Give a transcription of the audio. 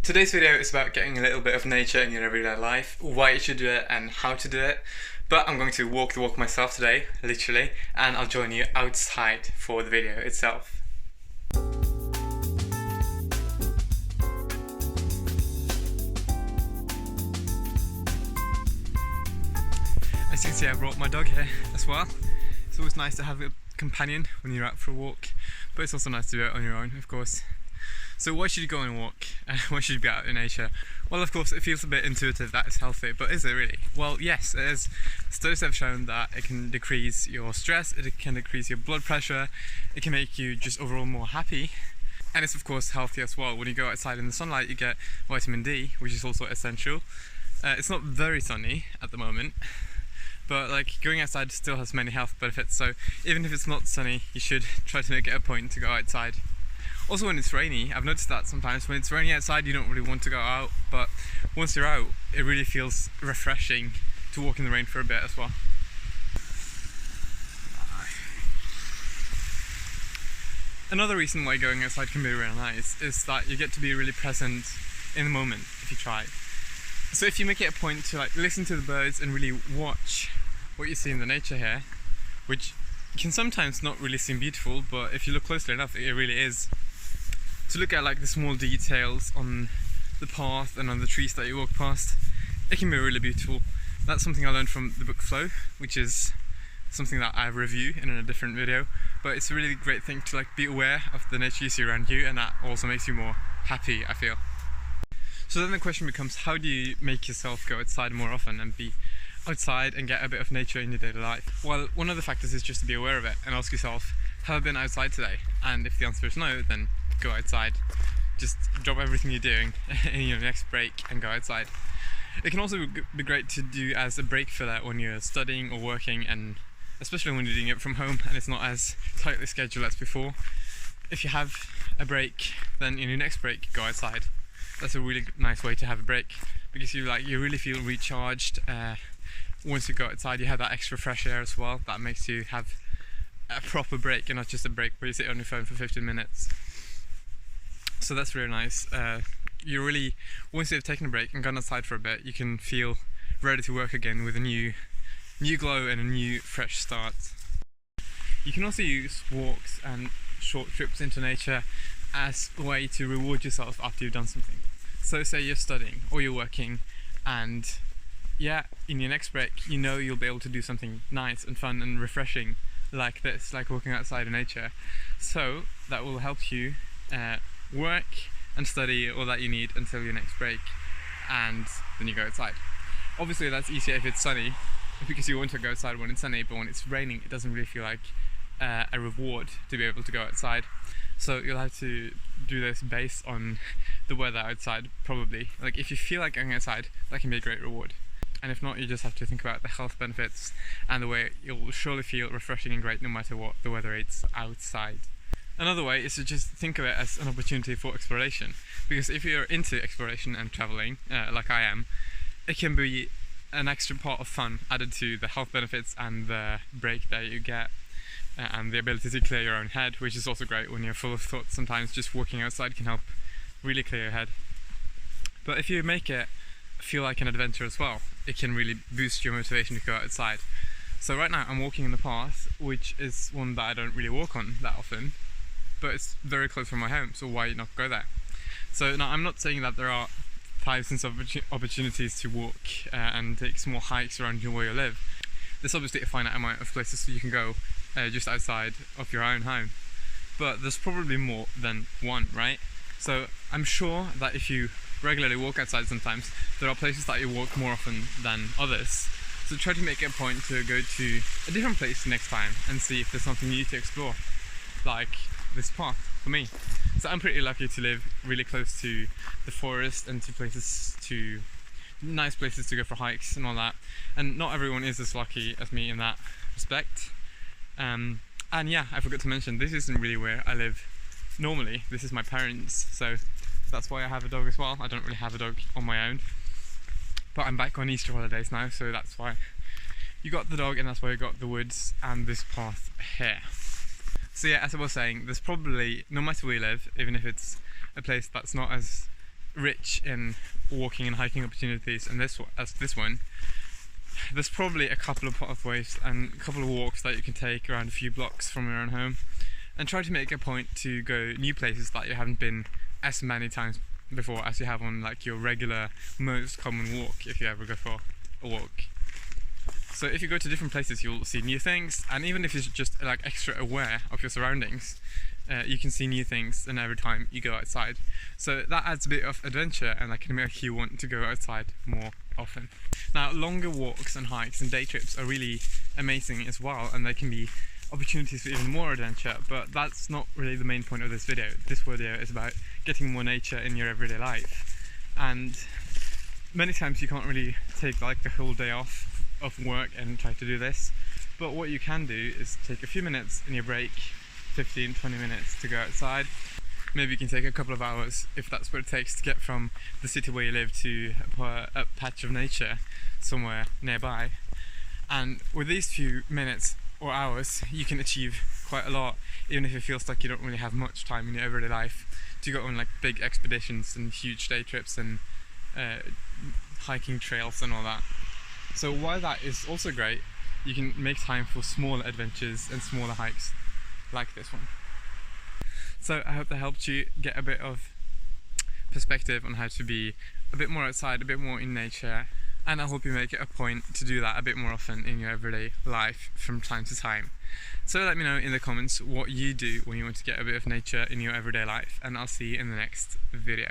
Today's video is about getting a little bit of nature in your everyday life, why you should do it and how to do it. But I'm going to walk the walk myself today, literally, and I'll join you outside for the video itself. As you can see, I brought my dog here as well. It's always nice to have a companion when you're out for a walk, but it's also nice to do it on your own, of course. So why should you go on a walk? Why should you be out in nature? Well, of course, it feels a bit intuitive that it's healthy, but is it really? Well, yes, it is. Studies have shown that it can decrease your stress, it can decrease your blood pressure, it can make you just overall more happy, and it's of course healthy as well. When you go outside in the sunlight, you get vitamin D, which is also essential. It's not very sunny at the moment, but like going outside still has many health benefits, so even if it's not sunny, you should try to make it a point to go outside. Also when it's rainy, I've noticed that sometimes when it's raining outside you don't really want to go out, but once you're out it really feels refreshing to walk in the rain for a bit as well. Another reason why going outside can be really nice is that you get to be really present in the moment if you try. So if you make it a point to like listen to the birds and really watch what you see in the nature here, which can sometimes not really seem beautiful, but if you look closely enough it really is. To look at like the small details on the path and on the trees that you walk past, it can be really beautiful. That's something I learned from the book Flow, which is something that I review in a different video, but it's a really great thing to like be aware of the nature you see around you, and that also makes you more happy, I feel. So then the question becomes, how do you make yourself go outside more often and be outside and get a bit of nature in your daily life? Well, one of the factors is just to be aware of it and ask yourself, have I been outside today? And if the answer is no, then go outside. Just drop everything you're doing in your next break and go outside. It can also be great to do as a break filler when you're studying or working, and especially when you're doing it from home and it's not as tightly scheduled as before. If you have a break, then in your next break, go outside. That's a really nice way to have a break, because you really feel recharged. Once you go outside you have that extra fresh air as well that makes you have a proper break and not just a break where you sit on your phone for 15 minutes. So that's really nice. Once you've taken a break and gone outside for a bit, you can feel ready to work again with a new glow and a new fresh start. You can also use walks and short trips into nature as a way to reward yourself after you've done something. So say you're studying or you're working, and in your next break you know you'll be able to do something nice and fun and refreshing like this, like walking outside in nature. So that will help you work and study all that you need until your next break, and then you go outside. Obviously that's easier if it's sunny, because you want to go outside when it's sunny, but when it's raining it doesn't really feel like a reward to be able to go outside. So you'll have to do this based on the weather outside, probably. Like if you feel like going outside, that can be a great reward. And if not, you just have to think about the health benefits and the way you'll surely feel refreshing and great no matter what the weather is outside. Another way is to just think of it as an opportunity for exploration, because if you're into exploration and travelling, like I am, it can be an extra part of fun added to the health benefits and the break that you get, and the ability to clear your own head, which is also great when you're full of thoughts. Sometimes just walking outside can help really clear your head. But if you make it feel like an adventure as well, it can really boost your motivation to go outside. So right now I'm walking in the path, which is one that I don't really walk on that often, but it's very close from my home, so why not go there? So now I'm not saying that there are thousands of opportunities to walk and take small hikes around where you live. There's obviously a finite amount of places you can go just outside of your own home, but there's probably more than one, right? So I'm sure that if you regularly walk outside sometimes, there are places that you walk more often than others. So try to make it a point to go to a different place next time and see if there's something new to explore, like this path for me. So I'm pretty lucky to live really close to the forest and to nice places to go for hikes and all that, and not everyone is as lucky as me in that respect. And yeah, I forgot to mention, this isn't really where I live normally. This is my parents', so that's why I have a dog as well. I don't really have a dog on my own, but I'm back on Easter holidays now, so that's why you got the dog and that's why you got the woods and this path here. So yeah, as I was saying, there's probably, no matter where you live, even if it's a place that's not as rich in walking and hiking opportunities as this one, there's probably a couple of pathways and a couple of walks that you can take around a few blocks from your own home, and try to make a point to go new places that you haven't been as many times before as you have on like your regular, most common walk if you ever go for a walk. So if you go to different places, you'll see new things, and even if you're just like extra aware of your surroundings, you can see new things and every time you go outside. So that adds a bit of adventure, and that can make you want to go outside more often. Now, longer walks and hikes and day trips are really amazing as well, and they can be opportunities for even more adventure, but that's not really the main point of this video. This video is about getting more nature in your everyday life, and many times you can't really take like the whole day off of work and try to do this, but what you can do is take a few minutes in your break, 15-20 minutes, to go outside. Maybe you can take a couple of hours if that's what it takes to get from the city where you live to a patch of nature somewhere nearby. And with these few minutes or hours, you can achieve quite a lot, even if it feels like you don't really have much time in your everyday life to go on like big expeditions and huge day trips and hiking trails and all that. So while that is also great, you can make time for smaller adventures and smaller hikes like this one. So I hope that helped you get a bit of perspective on how to be a bit more outside, a bit more in nature, and I hope you make it a point to do that a bit more often in your everyday life from time to time. So let me know in the comments what you do when you want to get a bit of nature in your everyday life, and I'll see you in the next video.